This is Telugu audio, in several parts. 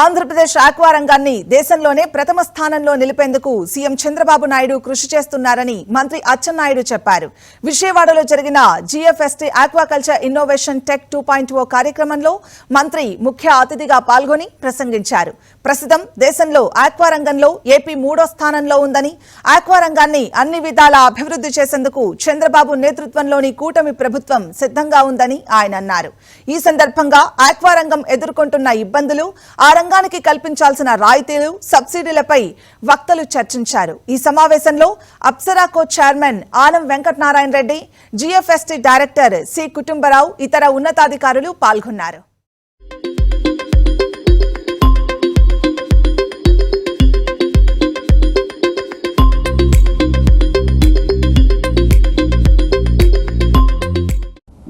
ఆంధ్రప్రదేశ్ ఆక్వా రంగాన్ని దేశంలోనే ప్రథమ స్థానంలో నిలిపేందుకు సీఎం చంద్రబాబు నాయుడు కృషి చేస్తున్నారని మంత్రి అచ్చెన్నాయుడు చెప్పారు. విజయవాడలో జరిగిన జీఎఫ్ఎస్టీ ఆక్వాకల్చర్ ఇన్నోవేషన్ టెక్ 2.0 కార్యక్రమంలో మంత్రి ముఖ్య అతిథిగా పాల్గొని ప్రసంగించారు. ప్రస్తుతం దేశంలో ఆక్వా రంగంలో ఏపీ 3వ స్థానంలో ఉందని, ఆక్వా రంగాన్ని అన్ని విధాలా అభివృద్ధి చేసేందుకు చంద్రబాబు నేతృత్వంలోని కూటమి ప్రభుత్వం సిద్ధంగా ఉందని ఆయన అన్నారు. ఈ సందర్భంగా ఆక్వా రంగం ఎదుర్కొంటున్న ఇబ్బందులు, ఆ రంగానికి కల్పించాల్సిన రాయితీలు, సబ్సిడీలపై వక్తలు చర్చించారు. ఈ సమావేశంలో Apsara co chairman Anam Venkatanarayana Reddy, GFST director C Kutumbarao, ఇతర ఉన్నతాధికారులు పాల్గొన్నారు.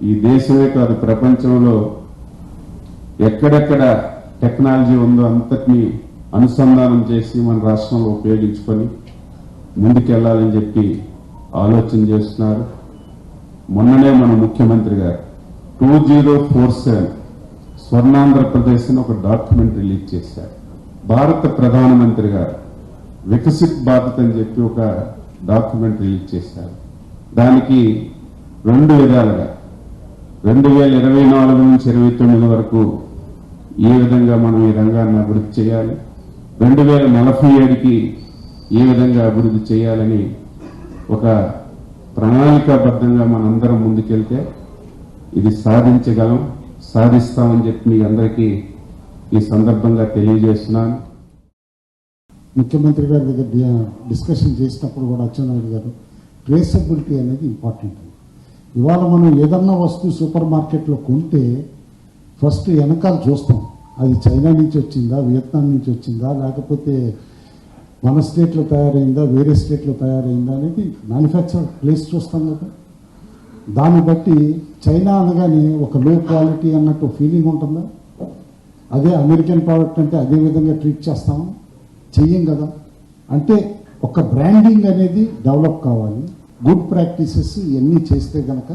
ఈ దేశమే కాదు, ప్రపంచంలో ఎక్కడెక్కడ టెక్నాలజీ ఉందో అంతటినీ అనుసంధానం చేసి మన రాష్ట్రంలో ఉపయోగించుకొని ముందుకెళ్లాలని చెప్పి ఆలోచన చేస్తున్నారు. మొన్ననే మన ముఖ్యమంత్రి గారు 2047 స్వర్ణాంధ్రప్రదేశ్ అని ఒక డాక్యుమెంట్ రిలీజ్ చేశారు. భారత ప్రధానమంత్రి గారు వికసిత్ భారత్ అని చెప్పి ఒక డాక్యుమెంట్ రిలీజ్ చేశారు. దానికి 2 విధాలుగా 2024 నుంచి 2029 వరకు ఏ విధంగా మనం ఈ రంగాన్ని అభివృద్ధి చేయాలి, 2047కి ఏ విధంగా అభివృద్ధి చేయాలని ఒక ప్రణాళికాబద్ధంగా మనందరం ముందుకెళ్తే ఇది సాధించగలం, సాధిస్తామని చెప్పి మీ అందరికీ ఈ సందర్భంగా తెలియజేస్తున్నాను. ముఖ్యమంత్రి గారి దగ్గర డిస్కషన్ చేసినప్పుడు కూడా అచ్చెన్నాయుడు గారు ట్రేసబిలిటీ అనేది ఇంపార్టెంట్. ఇవాళ మనం ఏదన్నా వస్తువు సూపర్ మార్కెట్లో కొంటే ఫస్ట్ వెనకాల చూస్తాం, అది చైనా నుంచి వచ్చిందా, వియత్నాం నుంచి వచ్చిందా, లేకపోతే మన స్టేట్లో తయారైందా, వేరే స్టేట్లో తయారైందా అనేది మ్యానుఫ్యాక్చర్ ప్లేస్ చూస్తాం కదా. దాన్ని బట్టి చైనా అనగానే ఒక లో క్వాలిటీ అన్నట్టు ఫీలింగ్ ఉంటుందా? అదే అమెరికన్ ప్రోడక్ట్ అంటే అదే విధంగా ట్రీట్ చేస్తాము, చెయ్యం కదా. అంటే ఒక బ్రాండింగ్ అనేది డెవలప్ కావాలి. గుడ్ ప్రాక్టీసెస్ ఇవన్నీ చేస్తే కనుక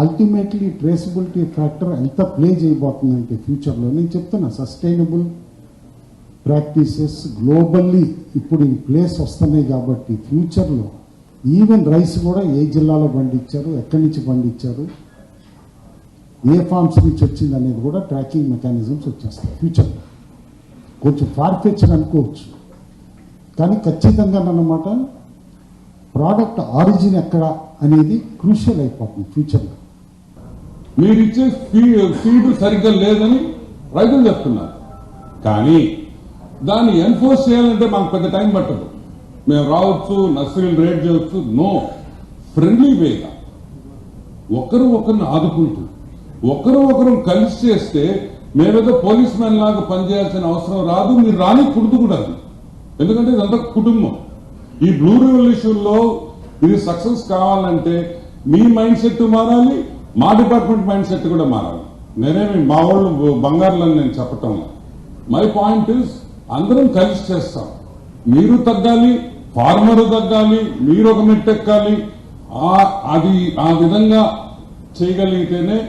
అల్టిమేట్లీ ట్రేసబిలిటీ ఫ్యాక్టర్ ఎంత ప్లే చేయబోతుందంటే ఫ్యూచర్లో నేను చెప్తున్నా, సస్టైనబుల్ ప్రాక్టీసెస్ గ్లోబల్లీ ఇప్పుడు ఈ ప్లేస్ వస్తున్నాయి కాబట్టి ఫ్యూచర్లో ఈవెన్ రైస్ కూడా ఏ జిల్లాలో పండించారు, ఎక్కడి నుంచి పండించారు, ఏ ఫార్మ్స్ నుంచి వచ్చింది అనేది కూడా ట్రాకింగ్ మెకానిజమ్స్ వచ్చేస్తాయి ఫ్యూచర్లో. కొంచెం ఫార్ఫెచ్డ్ అనుకోవచ్చు, కానీ ఖచ్చితంగా అన్నమాట ప్రోడక్ట్ ఆరిజిన్ ఎక్కడ అనేది క్రూషియల్ అయిపోతుంది ఫ్యూచర్లో. మీరు ఇచ్చే ఫీడ్ సరిగ్గా లేదని రైతులు చెప్తున్నారు, కానీ దాన్ని ఎన్ఫోర్స్ చేయాలంటే మాకు పెద్ద టైం పట్టదు. మేము రావచ్చు, నర్సరీలు రేట్ చేయవచ్చు. నో, ఫ్రెండ్లీ వేగా ఒకరిని ఆదుకుంటూ ఒకరు కలిసి చేస్తే మేమేదో పోలీస్ మ్యాన్ లాగా పనిచేయాల్సిన అవసరం రాదు. మీరు రాని కుడుతు కూడా, ఎందుకంటే ఇదంతా కుటుంబం. ఈ బ్లూ రెవల్యూషన్ లో ఇది సక్సెస్ కావాలంటే మీ మైండ్ సెట్ మారాలి, మా డిపార్ట్మెంట్ మైండ్ సెట్ కూడా మారాలి. నేనేమి మా వాళ్ళు బంగారులని నేను చెప్పటం. మై పాయింట్ ఇస్ అందరం కలిసి చేస్తాం. మీరు తగ్గాలి, ఫార్మర్ తగ్గాలి, మీరు ఒక మెట్టెక్కాలి. అది ఆ విధంగా చేయగలిగితేనే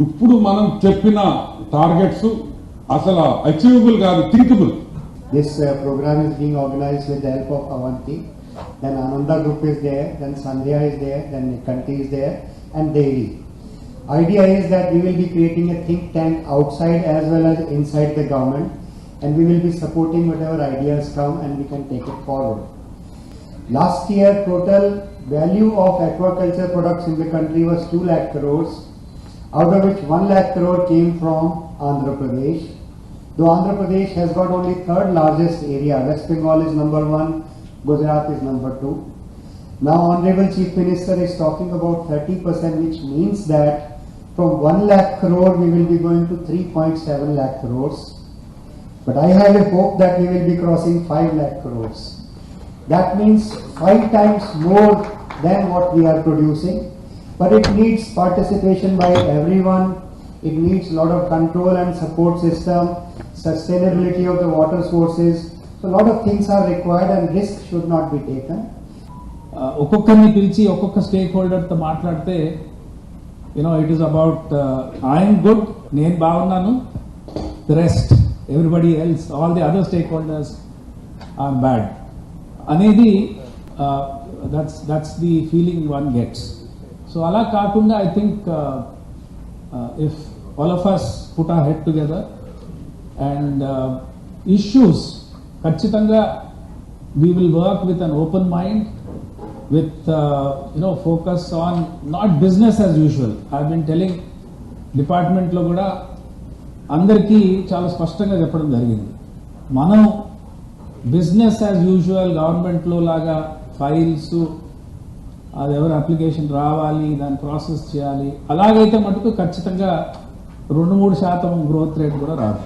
ఇప్పుడు మనం చెప్పిన టార్గెట్స్ అసలు అచీవబుల్ కాదు, థింకబుల్. This program is being organized with the help of Avanti. Then Ananda Group is there, then Sandhya is there, then Nikanti is there, and Devi. Idea is that we will be creating a think tank outside as well as inside the government, and we will be supporting whatever ideas come and we can take it forward. Last year, total value of aquaculture products in the country was 2 lakh crores, out of which 1 lakh crore came from Andhra Pradesh. Though Andhra Pradesh has got only 3rd largest area, West Bengal is number 1, Gujarat is number 2. Now Honorable Chief Minister is talking about 30%, which means that from 1 lakh crore we will be going to 3.7 lakh crores. But I have a hope that we will be crossing 5 lakh crores. That means 5 times more than what we are producing. But it needs participation by everyone. It needs a lot of control and support system, sustainability of the water sources. So a lot of things are required and risk should not be taken. ఒక్కొక్కరిని పిలిచి ఒక్కొక్క స్టేక్ హోల్డర్తో మాట్లాడితే it is about I'm good, నేను బాగున్నాను, the rest everybody else, all the other stakeholders are bad. Anedi, that's the feeling one gets. So ala kaakunda, I think if all of us put our head together and issues, ఖచ్చితంగా we will work with an open mind, with focus on not business as usual. I've been telling department లో కూడా అందరికీ చాలా స్పష్టంగా చెప్పడం జరిగింది. మనం బిజినెస్ యాజ్ యూజువల్ గవర్నమెంట్లో లాగా ఫైల్స్, అది ఎవరు అప్లికేషన్ రావాలి, దాన్ని ప్రాసెస్ చేయాలి, అలాగైతే మటుకు ఖచ్చితంగా 2-3% గ్రోత్ రేట్ కూడా రాదు.